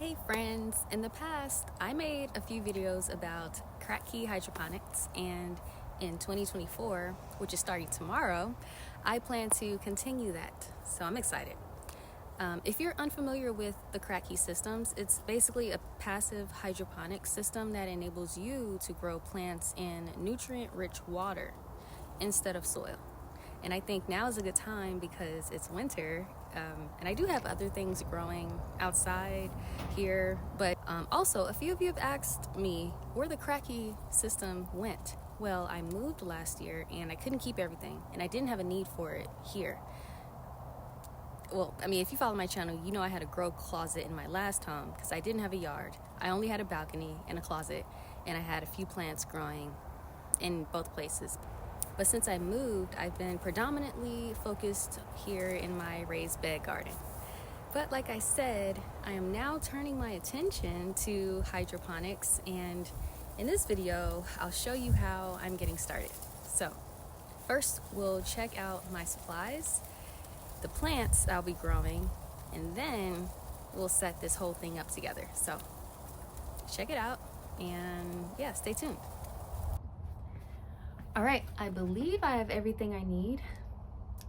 Hey friends, in the past I made a few videos about Kratky hydroponics, and in 2024, which is starting tomorrow, I plan to continue that, so I'm excited. If you're unfamiliar with the Kratky systems, it's basically a passive hydroponic system that enables you to grow plants in nutrient-rich water instead of soil. And I think now is a good time because it's winter, and I do have other things growing outside here, but also a few of you have asked me where the Kratky system went. Well, I moved last year and I couldn't keep everything, and I didn't have a need for it here. Well, I mean, if you follow my channel, you know I had a grow closet in my last home because I didn't have a yard. I only had a balcony and a closet, and I had a few plants growing in both places. But since I moved, I've been predominantly focused here in my raised bed garden. But like I said, I am now turning my attention to hydroponics, and in this video, I'll show you how I'm getting started. So first, we'll check out my supplies, the plants I'll be growing, and then we'll set this whole thing up together. So check it out, and yeah, stay tuned. All right, I believe I have everything I need.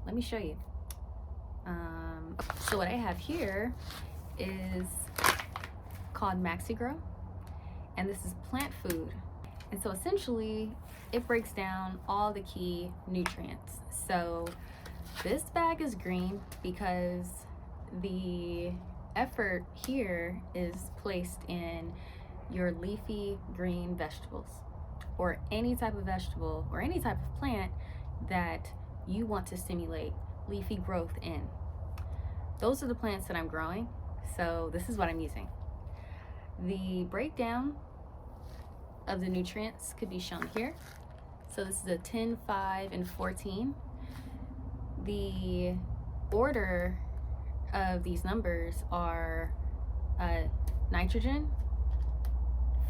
Let me show you. So what I have here is called Maxi Grow, and this is plant food. And so essentially, it breaks down all the key nutrients. So this bag is green because the effort here is placed in your leafy green vegetables, or any type of vegetable or any type of plant that you want to stimulate leafy growth in. Those are the plants that I'm growing, so this is what I'm using. The breakdown of the nutrients could be shown here. So this is a 10, 5, and 14. The order of these numbers are nitrogen,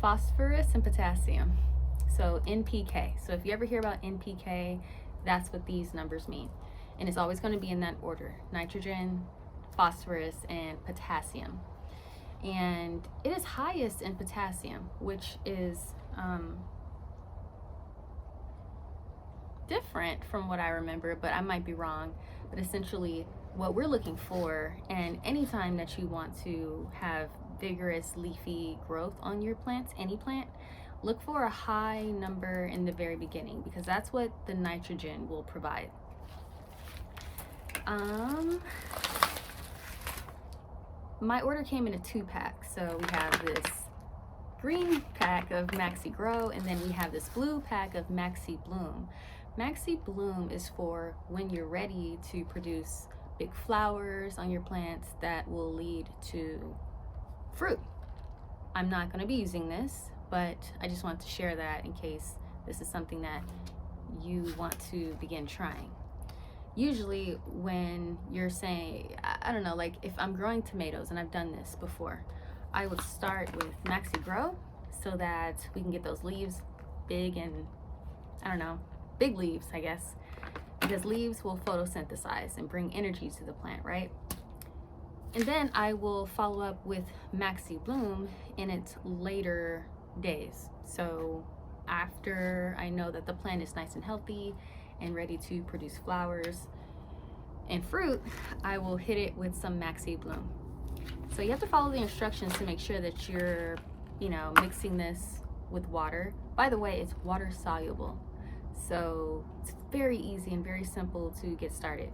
phosphorus, and potassium. So NPK. So if you ever hear about NPK, that's what these numbers mean. And it's always going to be in that order: nitrogen, phosphorus, and potassium. And it is highest in potassium, which is different from what I remember, but I might be wrong. But essentially what we're looking for, and anytime that you want to have vigorous leafy growth on your plants, any plant, look for a high number in the very beginning, because that's what the nitrogen will provide. My order came in a 2-pack. So we have this green pack of Maxi Grow, and then we have this blue pack of Maxi Bloom. Maxi Bloom is for when you're ready to produce big flowers on your plants that will lead to fruit. I'm not going to be using this, but I just want to share that in case this is something that you want to begin trying. Usually when you're saying, I don't know, like if I'm growing tomatoes, and I've done this before, I would start with Maxi Grow so that we can get those leaves big, and I don't know, big leaves, I guess, because leaves will photosynthesize and bring energy to the plant, right? And then I will follow up with Maxi Bloom in its later days. So after I know that the plant is nice and healthy and ready to produce flowers and fruit, I will hit it with some Maxi Bloom. So you have to follow the instructions to make sure that you're, mixing this with water. By the way, it's water soluble, so it's very easy and very simple to get started.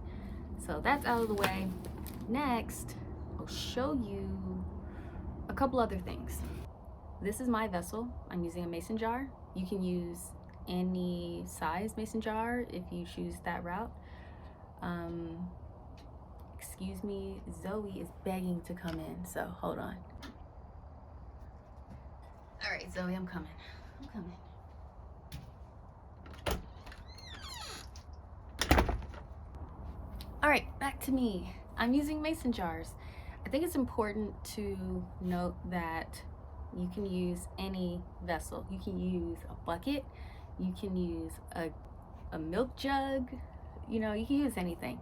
So that's out of the way. Next, I'll show you a couple other things. This is my vessel. I'm using a mason jar. You can use any size mason jar if you choose that route. Excuse me, Zoe is begging to come in, so hold on. All right, Zoe, I'm coming. All right, back to me. I'm using mason jars. I think it's important to note that you can use any vessel. You can use a bucket, you can use a milk jug, you can use anything.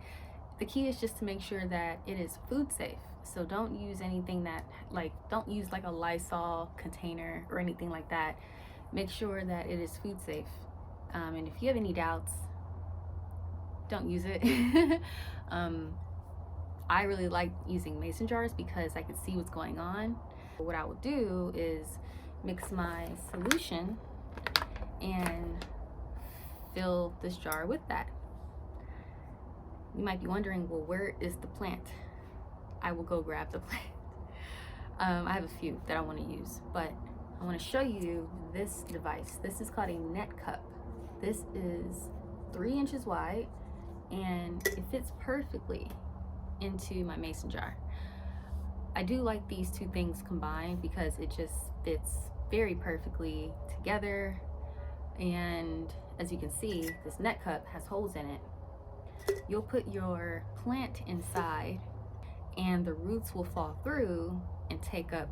The key is just to make sure that it is food safe. So don't use anything that, like, don't use like a Lysol container or anything like that. Make sure that it is food safe. And if you have any doubts, don't use it. I really like using mason jars because I can see what's going on. What I will do is mix my solution and fill this jar with that. You might be wondering, well, where is the plant? I will go grab the plant. I have a few that I want to use, but I want to show you this device. This is called a net cup. This is 3 inches wide and it fits perfectly into my mason jar. I do like these two things combined because it just fits very perfectly together. And as you can see, this net cup has holes in it. You'll put your plant inside and the roots will fall through and take up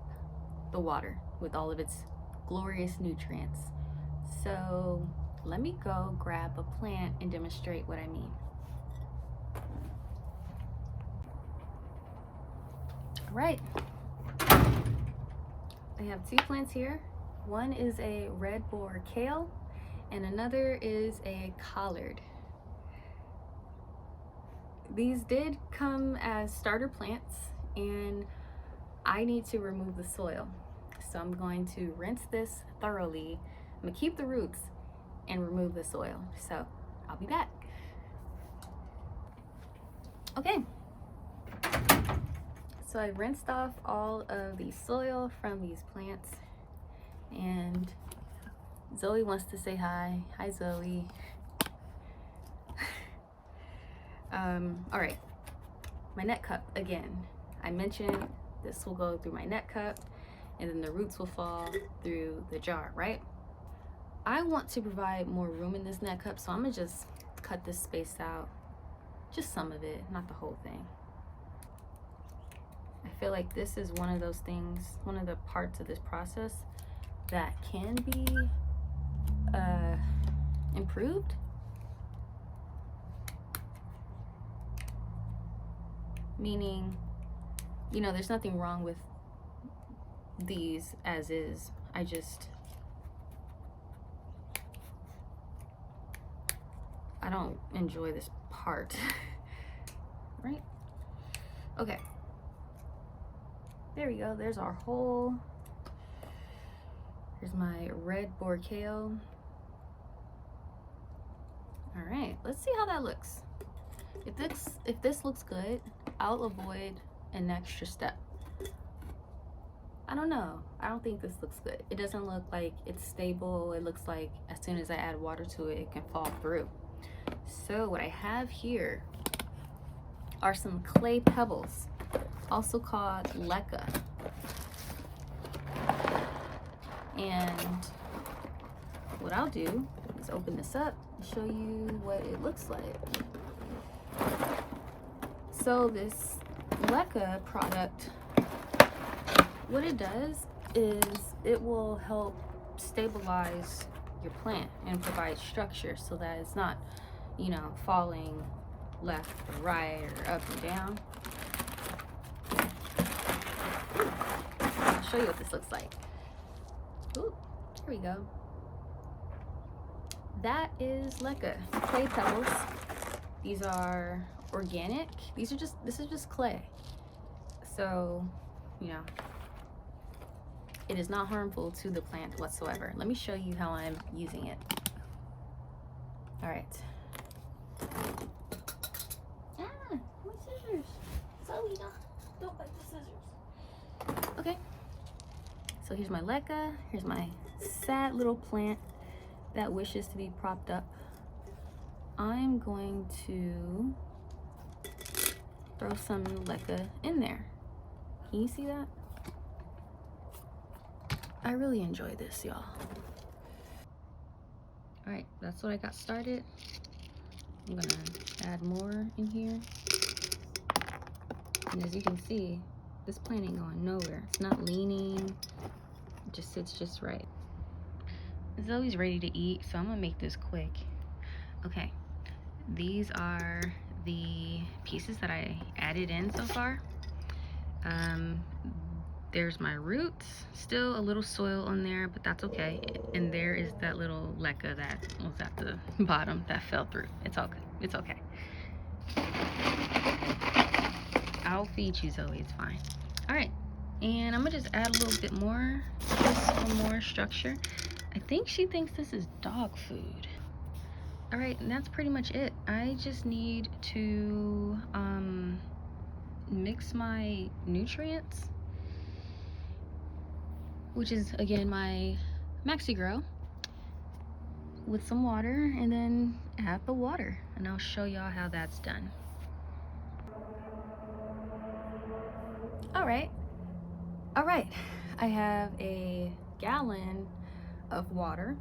the water with all of its glorious nutrients. So let me go grab a plant and demonstrate what I mean. All right, I have 2 plants here. One is a red boar kale and another is a collard. These did come as starter plants and I need to remove the soil. So I'm going to rinse this thoroughly. I'm gonna keep the roots and remove the soil. So I'll be back. Okay. So I rinsed off all of the soil from these plants and Zoe wants to say hi. Hi, Zoe. All right, my net cup again. I mentioned this will go through my net cup and then the roots will fall through the jar, right? I want to provide more room in this net cup, so I'm gonna just cut this space out, just some of it, not the whole thing. I feel like this is one of those things, one of the parts of this process that can be improved. Meaning, you know, there's nothing wrong with these as is. I don't enjoy this part. Right? Okay. There we go. There's our hole. Here's my red boar kale. All right, let's see how that looks. If this looks good, I'll avoid an extra step. I don't know. I don't think this looks good. It doesn't look like it's stable. It looks like as soon as I add water to it, it can fall through. So what I have here are some clay pebbles, also called Tthe. And what I'll do is open this up and show you what it looks like. So this Tthe product, what it does is it will help stabilize your plant and provide structure so that it's not, you know, falling left or right or up and down. I'll show you what this looks like. Ooh, here we go. That is Tthe clay pebbles. These are organic. This is just clay. So, you know, it is not harmful to the plant whatsoever. Let me show you how I'm using it. All right. Ah, my scissors. Zoe, don't bite the scissors. Okay. So here's my Tthe. Here's my sad little plant that wishes to be propped up. I'm going to throw some Tthe in there. Can you see that? I really enjoy this, y'all. All right, that's what I got started. I'm gonna add more in here. And as you can see, this plant ain't going nowhere. It's not leaning, it just sits just right. Zoe's ready to eat, so I'm gonna make this quick. Okay, these are the pieces that I added in so far. There's my roots, still a little soil on there, but that's okay. And there is that little leca that was at the bottom that fell through. It's okay. It's okay. I'll feed you, Zoe. It's fine. All right, and I'm gonna just add a little bit more, just for more structure. I think she thinks this is dog food. All right, and that's pretty much it. I just need to mix my nutrients, which is again my Maxi Grow, with some water, and then add the water, and I'll show y'all how that's done. All right, I have a gallon of water,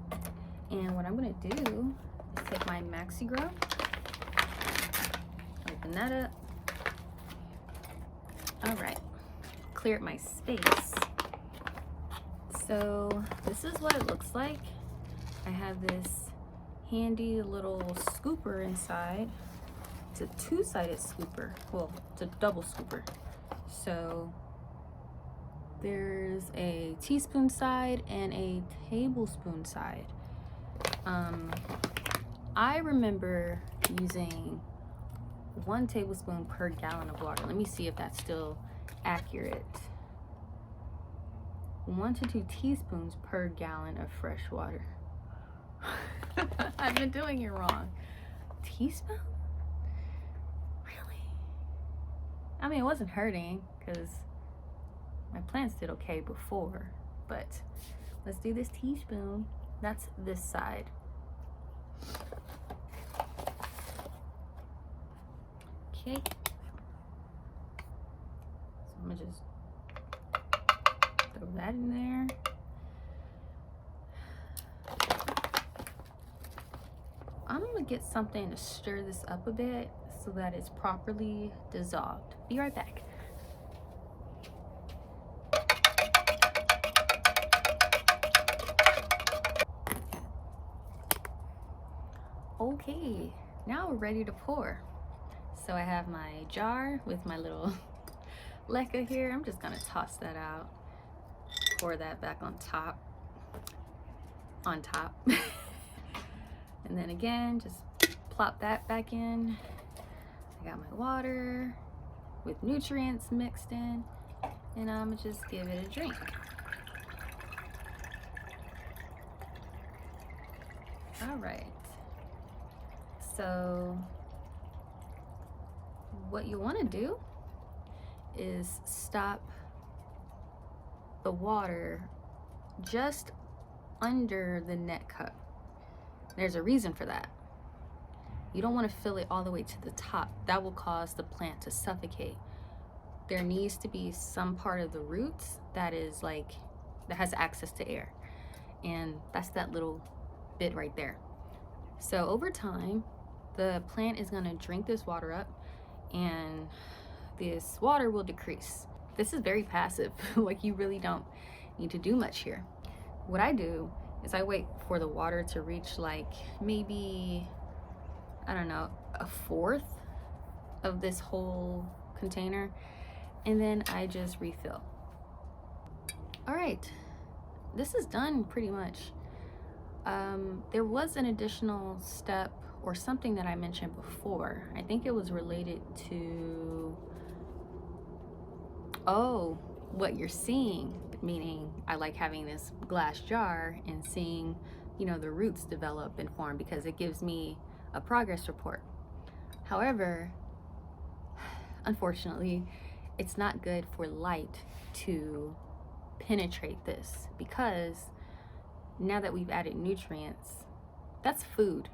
and what I'm gonna do is take my Maxi Grow, open that up. All right, clear up my space. So this is what it looks like. I have this handy little scooper inside. It's a two-sided scooper. Well, it's a double scooper. So there's a teaspoon side and a tablespoon side. I remember using 1 tablespoon per gallon of water. Let me see if that's still accurate. 1 to 2 teaspoons per gallon of fresh water. I've been doing it wrong. Teaspoon? Really? I mean, it wasn't hurting because my plants did okay before, but let's do this teaspoon. That's this side. Okay. So I'm gonna just throw that in there. I'm gonna get something to stir this up a bit so that it's properly dissolved. Be right back. Okay, now we're ready to pour. So I have my jar with my little leca here. I'm just gonna toss that out. Pour that back on top. And then again, just plop that back in. I got my water with nutrients mixed in, and I'm gonna just give it a drink. All right. So what you want to do is stop the water just under the net cup. There's a reason for that. You don't want to fill it all the way to the top. That will cause the plant to suffocate. There needs to be some part of the roots that is like, that has access to air. And that's that little bit right there. So over time, the plant is going to drink this water up and this water will decrease. This is very passive. Like, you really don't need to do much here. What I do is I wait for the water to reach like maybe, I don't know, 1/4 of this whole container, and then I just refill. All right, this is done pretty much. There was an additional step or something that I mentioned before. I think it was related to, oh, what you're seeing, meaning I like having this glass jar and seeing, you know, the roots develop and form because it gives me a progress report. However, unfortunately, it's not good for light to penetrate this, because now that we've added nutrients, that's food,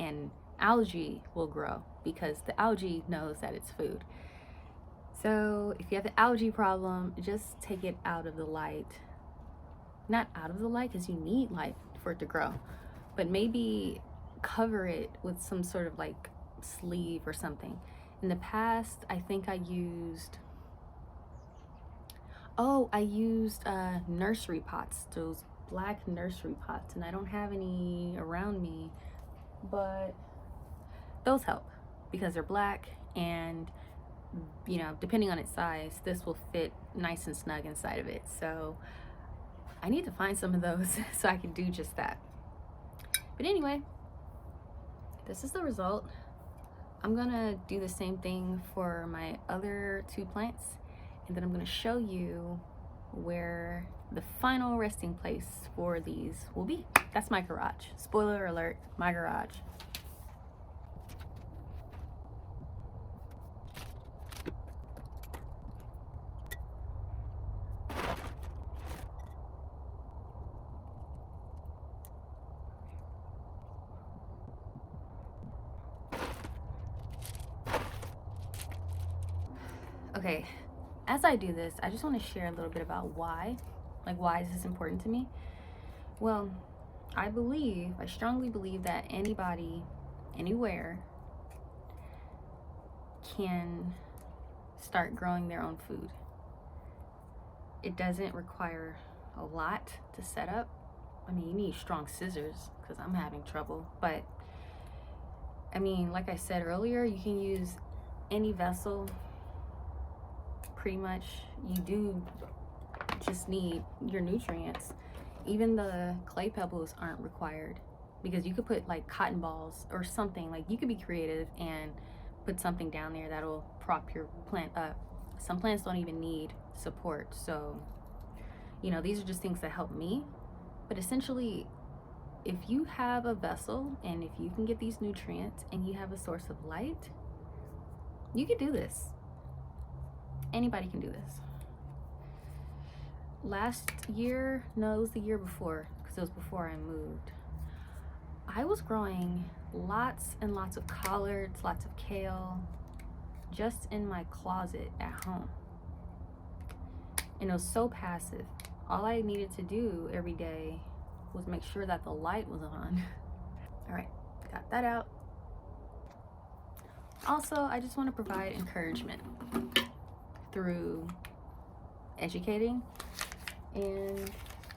and algae will grow because the algae knows that it's food. So if you have the algae problem, just take it out of the light. Not out of the light, because you need light for it to grow, but maybe cover it with some sort of like sleeve or something. In the past, I think I used nursery pots, those black nursery pots, and I don't have any around me, but those help because they're black and you know, depending on its size, this will fit nice and snug inside of it. So I need to find some of those so I can do just that. But anyway, this is the result. I'm gonna do the same thing for my other 2 plants, and then I'm gonna show you where the final resting place for these will be. That's my garage. Spoiler alert, my garage. Okay, as I do this, I just want to share a little bit about why. Like, why is this important to me? Well, I strongly believe that anybody, anywhere, can start growing their own food. It doesn't require a lot to set up. I mean, you need strong scissors because I'm having trouble. But, I mean, like I said earlier, you can use any vessel. Pretty much, you do just need your nutrients. Even the clay pebbles aren't required, because you could put like cotton balls or something. Like, you could be creative and put something down there that'll prop your plant up. Some plants don't even need support. So, you know, these are just things that help me. But essentially, if you have a vessel and if you can get these nutrients and you have a source of light, you can do this. Anybody can do this. Last year, no, it was the year before, because it was before I moved. I was growing lots and lots of collards, lots of kale, just in my closet at home. And it was so passive. All I needed to do every day was make sure that the light was on. All right, got that out. Also, I just want to provide encouragement through educating and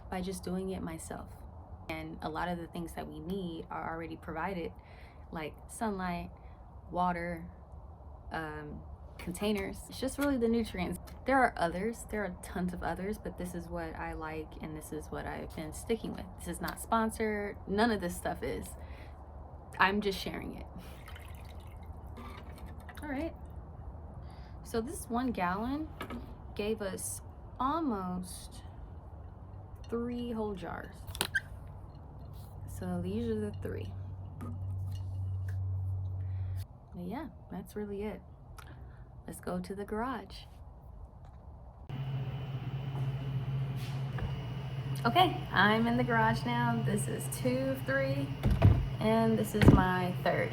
by just doing it myself. And a lot of the things that we need are already provided, like sunlight, water, containers. It's just really the nutrients. There are others, there are tons of others, but this is what I like and this is what I've been sticking with. This is not sponsored, none of this stuff is. I'm just sharing it. All right. So this 1 gallon gave us almost 3 whole jars. So these are the 3. But yeah, that's really it. Let's go to the garage. Okay, I'm in the garage now. This is 2 of 3, and this is my 3rd.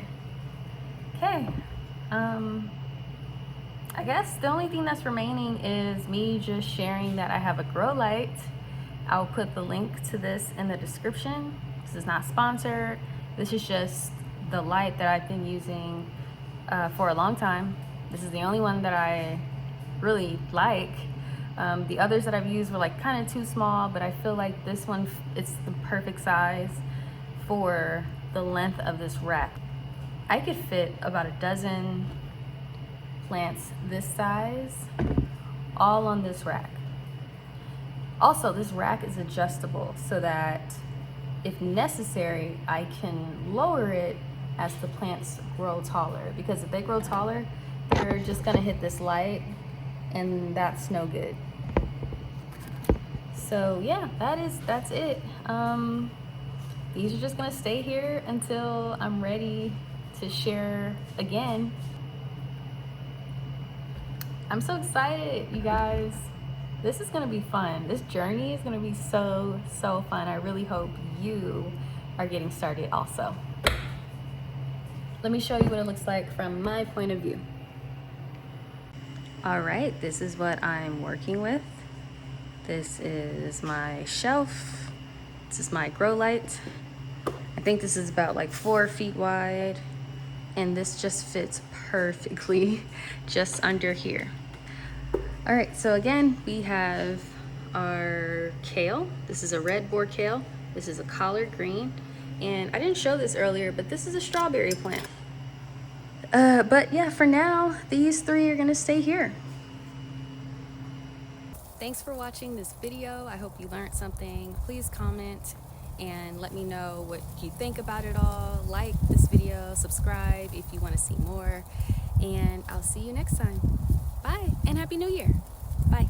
Okay, I guess the only thing that's remaining is me just sharing that I have a grow light. I'll put the link to this in the description. This is not sponsored. This is just the light that I've been using for a long time. This is the only one that I really like. The others that I've used were like kind of too small, but I feel like this one, it's the perfect size for the length of this rack. I could fit about a dozen plants this size all on this rack. Also, this rack is adjustable so that if necessary, I can lower it as the plants grow taller, because if they grow taller, they're just gonna hit this light and that's no good. So yeah, that's it. These are just gonna stay here until I'm ready to share again. I'm so excited, you guys. This is gonna be fun. This journey is gonna be so fun. I really hope you are getting started also. Let me show you what it looks like from my point of view. All right, this is what I'm working with. This is my shelf. This is my grow light. I think this is about like 4 feet wide, and this just fits perfectly just under here. All right, so again, we have our kale. This is a red boar kale. This is a collard green. And I didn't show this earlier, but this is a strawberry plant. But yeah, for now, these 3 are gonna stay here. Thanks for watching this video. I hope you learned something. Please comment and let me know what you think about it all. Like this video, subscribe if you want to see more, and I'll see you next time. Bye, and Happy New Year. Bye.